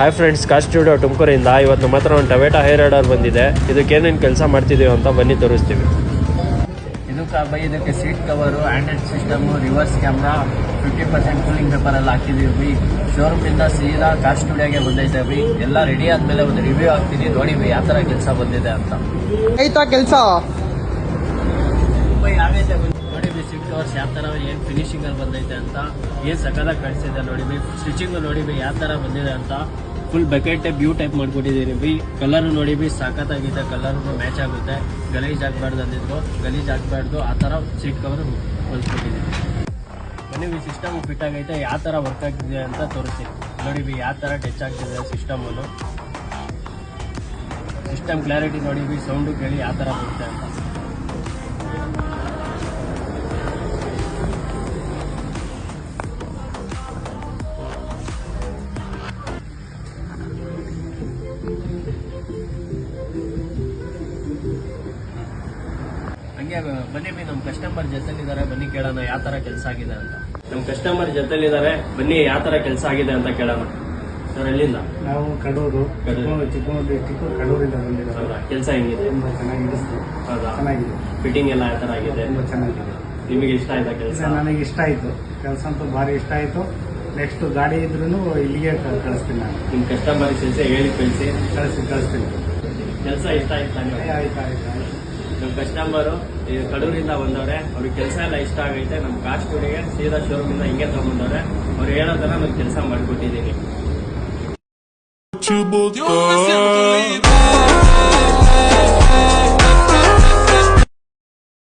Hi friends, car studio ತುಮಕೂರಿಂದ ಇವತ್ತು ನಮ್ಮ ಹತ್ರ ಒಂದು ಟೊಯೋಟಾ ಹೈರೈಡರ್ ಬಂದಿದೆ. ಇದಕ್ಕೆ ಏನೇನು ಕೆಲಸ ಮಾಡ್ತಿದ್ದೀವಿ ಅಂತ ಬನ್ನಿ ತೋರಿಸ್ತೀವಿ. ಇದಕ್ಕೆ seat cover, android system, reverse camera, 50% cooling paper ಎಲ್ಲ ಹಾಕಿದೀವಿ. ಶೋರೂಮಿಂದ ಸೀದಾ ಕಾರ್ ಸ್ಟುಡಿಯೋಗೆ ಬಂದೈತೆ ಬಿ. ಎಲ್ಲ ರೆಡಿ ಆದ್ಮೇಲೆ ಒಂದು ರಿವ್ಯೂ ಆಗ್ತೀನಿ, ನೋಡಿ ಬಿ ಯಾವ ಥರ ಕೆಲಸ ಬಂದಿದೆ ಅಂತ. ಆಯ್ತಾ ಕೆಲಸ ಆಗೈತೆ ನೋಡಿ ಬಿ. ಸೀಟ್ ಕವರ್ಸ್ ಯಾವ ಥರ ಏನು ಫಿನಿಶಿಂಗಲ್ಲಿ ಬಂದೈತೆ ಅಂತ, ಏನು ಸಕಲಾಗಿ ಕಳಿಸಿದೆ ನೋಡಿ ಬಿ. ಸ್ಟಿಚಿಂಗ್ ನೋಡಿ ಬಿ ಯಾವ ಥರ ಬಂದಿದೆ ಅಂತ. Full bucket type view type ಮಾಡ್ಕೊಟ್ಟಿದ್ದೀನಿ ಬಿ. ಕಲರ್ ನೋಡಿ ಬಿ ಸಖತ್ತಾಗಿದೆ, ಕಲರ್ ಮ್ಯಾಚ್ ಆಗುತ್ತೆ. ಗಲೀಜ್ ಆಗಬಾರ್ದು ಅಂದಿದ್ರು, ಗಲೀಜ್ ಆಗಬಾರ್ದು ಆ ಥರ ಸೀಟ್ ಕವರ್ ಹೊಲ್ಸ್ಕೊಟ್ಟಿದ್ದೀನಿ. ಬನ್ನಿ ಬಿ, ಸಿಸ್ಟಮ್ ಫಿಟ್ ಆಗೈತೆ, ಯಾವ ಥರ ವರ್ಕ್ ಆಗ್ತಿದೆ ಅಂತ ತೋರಿಸ್ತೀನಿ. ನೋಡಿ ಬಿ ಯಾವ ಥರ ಟಚ್ ಆಗ್ತಿದೆ ಸಿಸ್ಟಮನ್ನು. ಸಿಸ್ಟಮ್ ಕ್ಲಾರಿಟಿ ನೋಡಿ ಬಿ, ಸೌಂಡು ಕೇಳಿ ಯಾವ ಥರ ಬರುತ್ತೆ ಅಂತ. ಹಂಗೆ ಬನ್ನಿ ಬಿ, ನಮ್ಮ ಕಸ್ಟಮರ್ ಜೊತೆಲಿದ್ದಾರೆ, ಬನ್ನಿ ಕೇಳೋಣ ಯಾವ ಥರ ಕೆಲಸ ಆಗಿದೆ ಅಂತ. ನಮ್ಮ ಕಸ್ಟಮರ್ ಜೊತೆಲಿದ್ದಾರೆ, ಬನ್ನಿ ಯಾವ ಥರ ಕೆಲಸ ಆಗಿದೆ ಅಂತ ಕೇಳೋಣ. ಸರ್, ಎಲ್ಲಿಂದ? ನಾವು ಕಡೂರು, ಚಿಕ್ಕಮಗಳೂರು ಡಿಸ್ಟಿಕ್ ಕಡೂರಿಂದ ಬಂದಿರೋದು. ಹೌದಾ? ಕೆಲಸ ಹೆಂಗಿದೆ? ತುಂಬ ಚೆನ್ನಾಗಿದೆ. ಹೌದಾ? ಚೆನ್ನಾಗಿದೆ, ಫಿಟ್ಟಿಂಗ್ ಎಲ್ಲ ಯಾವ ಥರ ಆಗಿದೆ? ತುಂಬ ಚೆನ್ನಾಗಿದೆ. ನಿಮಗೆ ಇಷ್ಟ ಆಯ್ತಾ ಕೆಲಸ? ನನಗೆ ಇಷ್ಟ ಆಯಿತು, ಕೆಲಸ ಅಂತೂ ಭಾರಿ ಇಷ್ಟ ಆಯಿತು. ನೆಕ್ಸ್ಟ್ ಗಾಡಿ ಇದ್ರೂ ಇಲ್ಲಿಗೆ ಕಳಿಸ್ತೀನಿ ನಾನು. ನಿಮ್ಮ ಕಸ್ಟಮರ್ ಕೆಲಸ ಹೇಳಿ ಕಳಿಸ್ತೀನಿ. ಕೆಲಸ ಇಷ್ಟ ಆಯ್ತಾ ನೀವು? ಆಯ್ತು. ನಮ್ಮ ಕಸ್ಟಮರು ಕಡೂರಿಂದ ಬಂದವ್ರೆ, ಅವ್ರಿಗೆ ಕೆಲಸ ಎಲ್ಲ ಇಷ್ಟ ಆಗೈತೆ. ನಮ್ಮ ಕಾರ್ ಸ್ಟುಡಿಯೋಗೆ ಸೀದಾ ಶೋರೂಮಿಂದ ಹಿಂಗೆ ತಗೊಂಡ್ಬಂದವ್ರೆ. ಅವ್ರು ಹೇಳೋ ಥರ ನಾನು ಕೆಲಸ ಮಾಡಿಕೊಟ್ಟಿದ್ದೀನಿ. you both